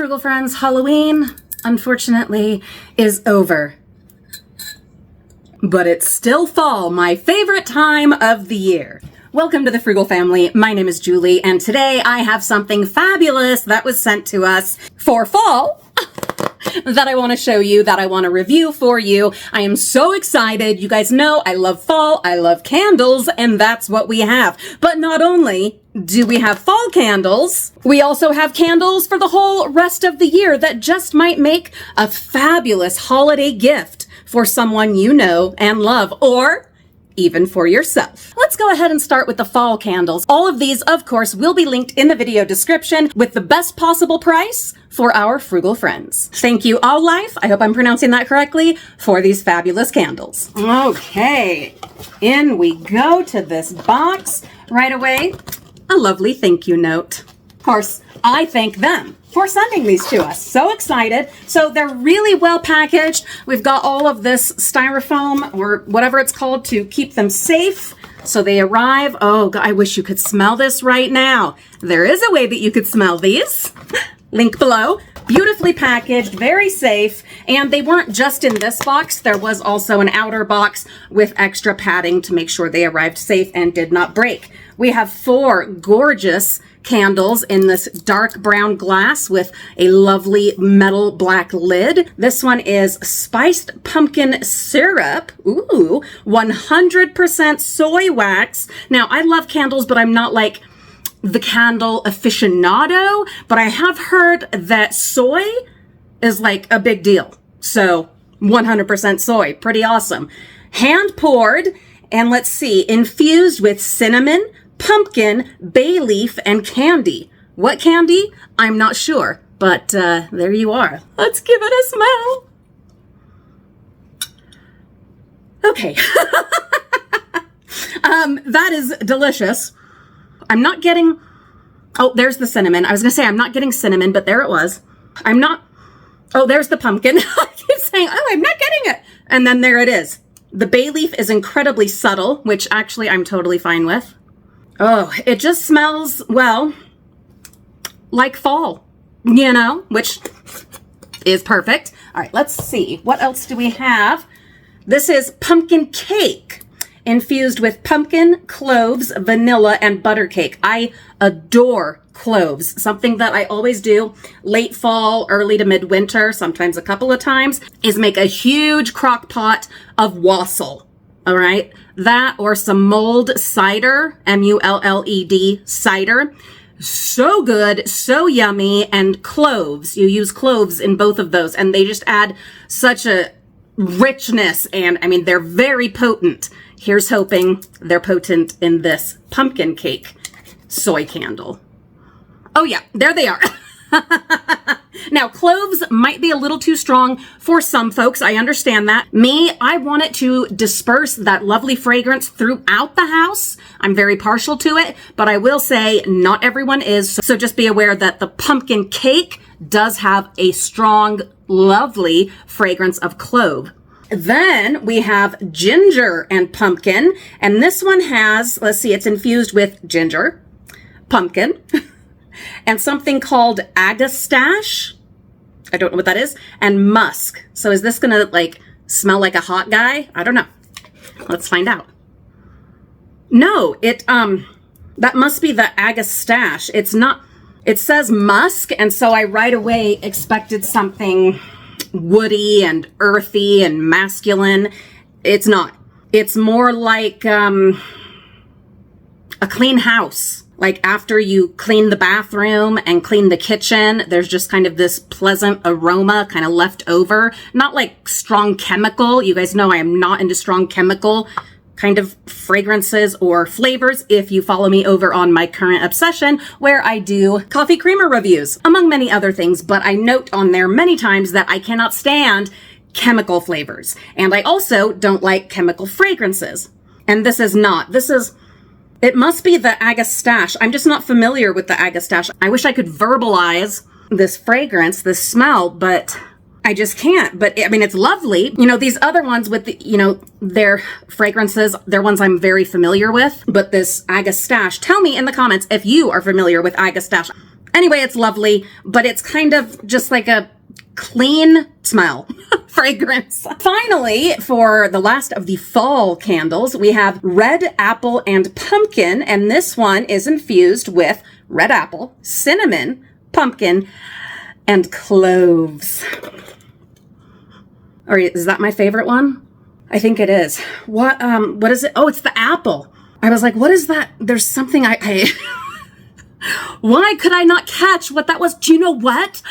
Frugal friends, Halloween, unfortunately, is over. But it's still fall, my favorite time of the year. Welcome to the Frugal Family. My name is Julie, and today I have something fabulous that was sent to us for fall that I want to show you, that I want to review for you. I am so excited. You guys know I love fall, I love candles, and that's what we have. But not only do we have fall candles, we also have candles for the whole rest of the year that just might make a fabulous holiday gift for someone you know and love, or even for yourself. Let's go ahead and start with the fall candles. All of these, of course, will be linked in the video description with the best possible price for our frugal friends. Thank you, Auelife, I hope I'm pronouncing that correctly, for these fabulous candles. Okay, in we go to this box. Right away, a lovely thank you note. Of course, I thank them for sending these to us. So excited. So they're really well packaged. We've got all of this styrofoam or whatever it's called to keep them safe. So they arrive. Oh, God, I wish you could smell this right now. There is a way that you could smell these. Link below. Beautifully packaged, very safe. And they weren't just in this box. There was also an outer box with extra padding to make sure they arrived safe and did not break. We have 4 gorgeous candles in this dark brown glass with a lovely metal black lid. This one is spiced pumpkin syrup. Ooh, 100% soy wax. Now, I love candles, but I'm not like the candle aficionado, but I have heard that soy is like a big deal. So 100% soy, pretty awesome. Hand poured, and let's see, infused with cinnamon, pumpkin, bay leaf, and candy. What candy? I'm not sure, but there you are. Let's give it a smell. Okay. That is delicious. I'm not getting, oh, there's the cinnamon. I was gonna say I'm not getting cinnamon, but there it was. I'm not, oh, there's the pumpkin. I keep saying, oh, I'm not getting it. And then there it is. The bay leaf is incredibly subtle, which actually I'm totally fine with. Oh, it just smells, well, like fall, you know, which is perfect. All right, let's see. What else do we have? This is pumpkin cake infused with pumpkin, cloves, vanilla, and butter cake. I adore cloves. Something that I always do late fall, early to midwinter, sometimes a couple of times, is make a huge crock pot of wassail. All right, that or some mulled cider, M-U-L-L-E-D cider. So good, so yummy, and cloves. You use cloves in both of those, and they just add such a richness, and I mean, they're very potent. Here's hoping they're potent in this pumpkin cake soy candle. Oh yeah, there they are. Now, cloves might be a little too strong for some folks. I understand that. Me, I want it to disperse that lovely fragrance throughout the house. I'm very partial to it, but I will say not everyone is. So just be aware that the pumpkin cake does have a strong, lovely fragrance of clove. Then we have ginger and pumpkin, and this one has, let's see, it's infused with ginger, pumpkin, and something called agastache. I don't know what that is. And musk. So is this gonna like smell like a hot guy? I don't know. Let's find out. No, that must be the agastache. It's not, it says musk. And so I right away expected something woody and earthy and masculine. It's not. It's more like a clean house. Like after you clean the bathroom and clean the kitchen, there's just kind of this pleasant aroma kind of left over. Not like strong chemical. You guys know I am not into strong chemical kind of fragrances or flavors if you follow me over on my current obsession where I do coffee creamer reviews, among many other things. But I note on there many times that I cannot stand chemical flavors. And I also don't like chemical fragrances. And this is not. This is... It must be the agastache. I'm just not familiar with the agastache. I wish I could verbalize this fragrance, this smell, but I just can't. But I mean, it's lovely. You know, these other ones with the, you know, their fragrances, they're ones I'm very familiar with. But this agastache, tell me in the comments if you are familiar with agastache. Anyway, it's lovely, but it's kind of just like a clean smell fragrance. Finally, for the last of the fall candles, we have red apple and pumpkin, and this one is infused with red apple, cinnamon, pumpkin, and cloves. Or is that my favorite one? I think it is. What is it? Oh, it's the apple. I was like, what is that? There's something I why could I not catch what that was? Do you know what?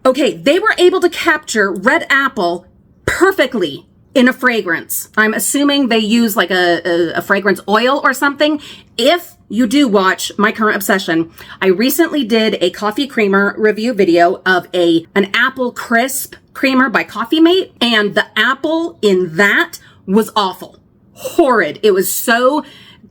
Okay, they were able to capture red apple perfectly in a fragrance. I'm assuming they use like a fragrance oil or something. If you do watch My Current Obsession, I recently did a coffee creamer review video of an apple crisp creamer by Coffee Mate, and the apple in that was awful. Horrid. It was so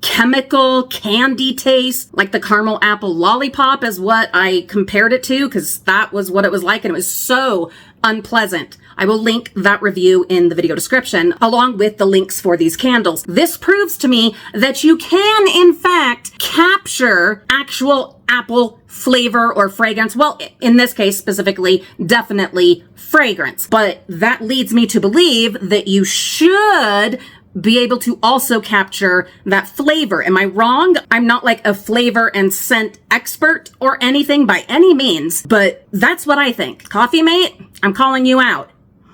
chemical candy taste, like the caramel apple lollipop is what I compared it to, because that was what it was like, and it was so unpleasant. I will link that review in the video description, along with the links for these candles. This proves to me that you can, in fact, capture actual apple flavor or fragrance. Well, in this case specifically, definitely fragrance. But that leads me to believe that you should be able to also capture that flavor. Am I wrong? I'm not like a flavor and scent expert or anything by any means, but that's what I think. Coffee Mate, I'm calling you out.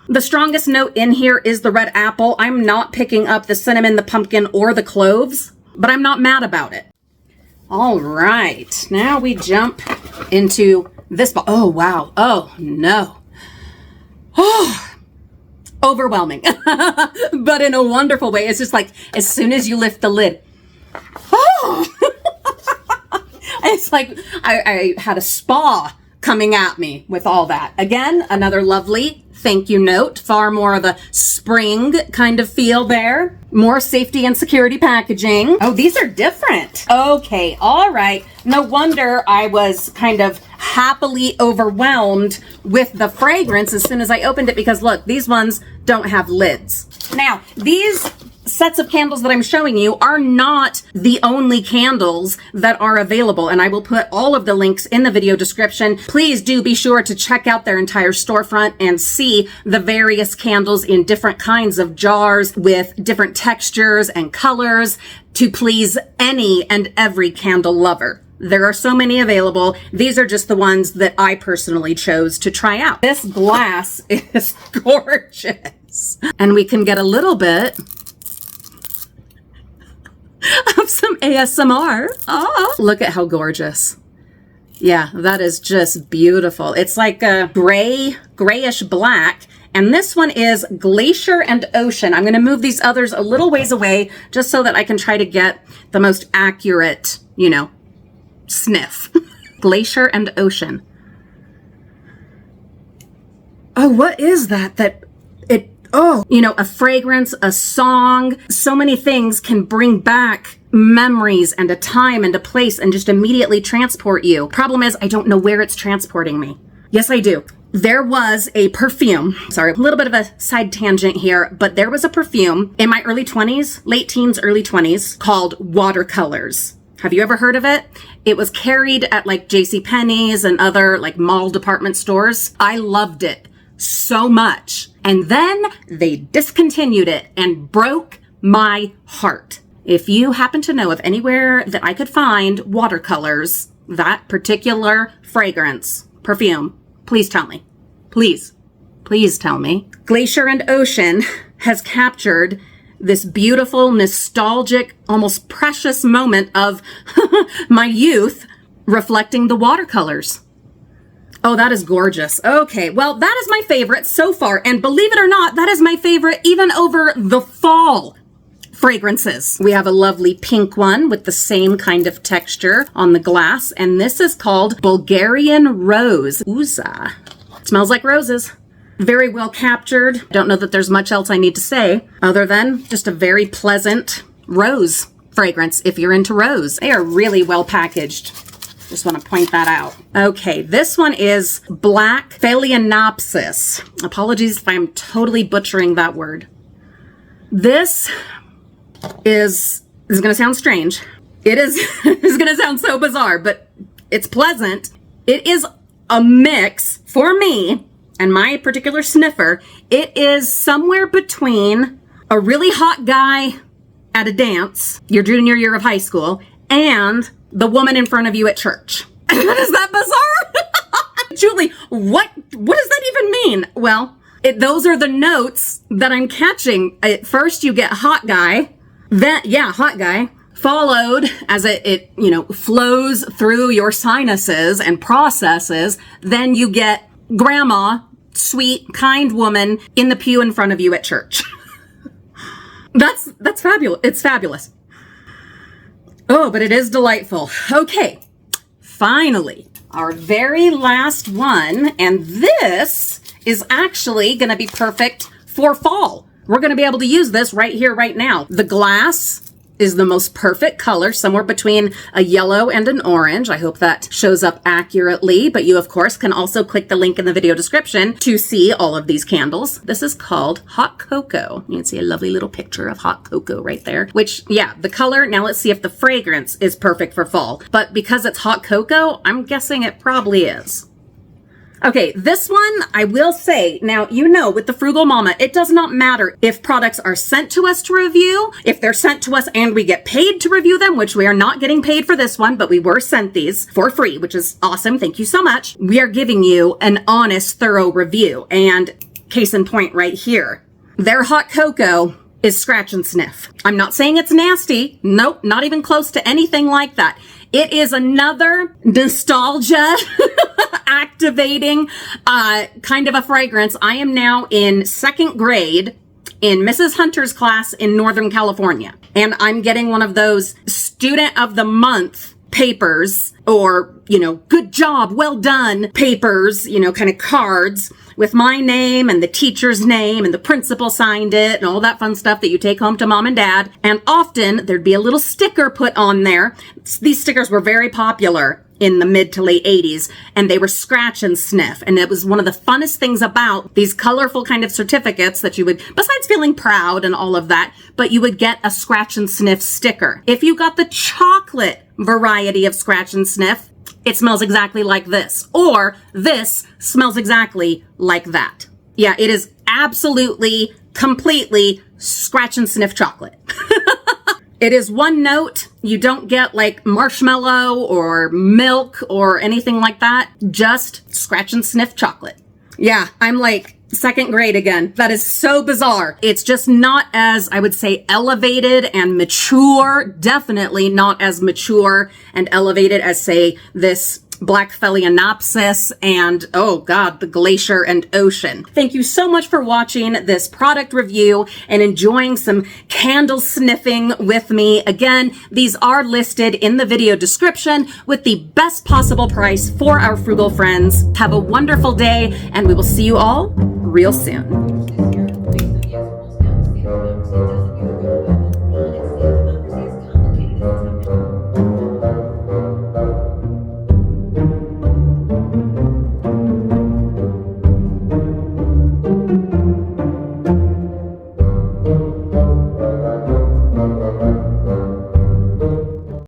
The strongest note in here is the red apple. I'm not picking up the cinnamon, the pumpkin, or the cloves, but I'm not mad about it. All right, now we jump into this. Oh, wow. Oh, no. Oh. Overwhelming, but in a wonderful way. It's just like, as soon as you lift the lid, oh, it's like I had a spa coming at me with all that. Again, another lovely thank you note, far more of a spring kind of feel there. More safety and security packaging. Oh, these are different. Okay, all right. No wonder I was kind of happily overwhelmed with the fragrance as soon as I opened it, because look, these ones don't have lids. Now, these sets of candles that I'm showing you are not the only candles that are available, and I will put all of the links in the video description. Please do be sure to check out their entire storefront and see the various candles in different kinds of jars with different textures and colors to please any and every candle lover. There are so many available. These are just the ones that I personally chose to try out. This glass is gorgeous, and we can get a little bit of some ASMR. Oh, look at how gorgeous. Yeah, that is just beautiful. It's like a grayish black, and this one is Glacier and Ocean. I'm going to move these others a little ways away just so that I can try to get the most accurate, sniff. Glacier and Ocean. Oh, what is that? A fragrance, a song, so many things can bring back memories and a time and a place and just immediately transport you. Problem is, I don't know where it's transporting me. Yes, I do. There was a perfume, sorry, a little bit of a side tangent here, but there was a perfume in my early 20s, late teens, early 20s, called Watercolors. Have you ever heard of it? It was carried at like JCPenney's and other like mall department stores. I loved it so much. And then they discontinued it and broke my heart. If you happen to know of anywhere that I could find Watercolors, that particular fragrance, perfume, please tell me. Please tell me. Glacier and Ocean has captured this beautiful, nostalgic, almost precious moment of my youth, reflecting the watercolors. Oh, that is gorgeous. Okay, well, that is my favorite so far. And believe it or not, that is my favorite even over the fall fragrances. We have a lovely pink one with the same kind of texture on the glass. And this is called Bulgarian Rose. Ooza. Smells like roses. Very well captured. Don't know that there's much else I need to say other than just a very pleasant rose fragrance if you're into rose. They are really well packaged. Just want to point that out. Okay, this one is Black Phalaenopsis. Apologies if I'm totally butchering that word. This is going to sound strange. It is going to sound so bizarre, but it's pleasant. It is a mix for me and my particular sniffer. It is somewhere between a really hot guy at a dance, your junior year of high school, and the woman in front of you at church. Is that bizarre? Julie, what does that even mean? Well, those are the notes that I'm catching. At first you get hot guy, then, hot guy, followed as it flows through your sinuses and processes. Then you get grandma, sweet, kind woman in the pew in front of you at church. That's fabulous. It's fabulous. Oh, but it is delightful. Okay. Finally, our very last one, and this is actually going to be perfect for fall. We're going to be able to use this right here, right now. The glass is the most perfect color, somewhere between a yellow and an orange. I hope that shows up accurately, but you, of course, can also click the link in the video description to see all of these candles. This is called Hot Cocoa. You can see a lovely little picture of hot cocoa right there, which, the color, now let's see if the fragrance is perfect for fall. But because it's hot cocoa, I'm guessing it probably is. Okay, this one, I will say, now, with the Frugal Mama, it does not matter if products are sent to us to review, if they're sent to us and we get paid to review them, which we are not getting paid for this one, but we were sent these for free, which is awesome. Thank you so much. We are giving you an honest, thorough review. And case in point right here, their hot cocoa is scratch and sniff. I'm not saying it's nasty. Nope, not even close to anything like that. It is another nostalgia activating kind of a fragrance. I am now in 2nd grade in Mrs. Hunter's class in Northern California. And I'm getting one of those Student of the Month papers or, good job, well done papers, kind of cards with my name and the teacher's name and the principal signed it and all that fun stuff that you take home to mom and dad. And often there'd be a little sticker put on there. These stickers were very popular in the mid to late 80s, and they were scratch and sniff. And it was one of the funnest things about these colorful kind of certificates that you would, besides feeling proud and all of that, but you would get a scratch and sniff sticker. If you got the chocolate variety of scratch and sniff, it smells exactly like this, or this smells exactly like that. Yeah, it is absolutely, completely scratch and sniff chocolate. It is one note. You don't get like marshmallow or milk or anything like that. Just scratch and sniff chocolate. Yeah, I'm like 2nd grade again. That is so bizarre. It's just not as, I would say, elevated and mature. Definitely not as mature and elevated as, say, this Black Phalaenopsis and, oh God, the Glacier and Ocean. Thank you so much for watching this product review and enjoying some candle sniffing with me. Again, these are listed in the video description with the best possible price for our frugal friends. Have a wonderful day, and we will see you all real soon.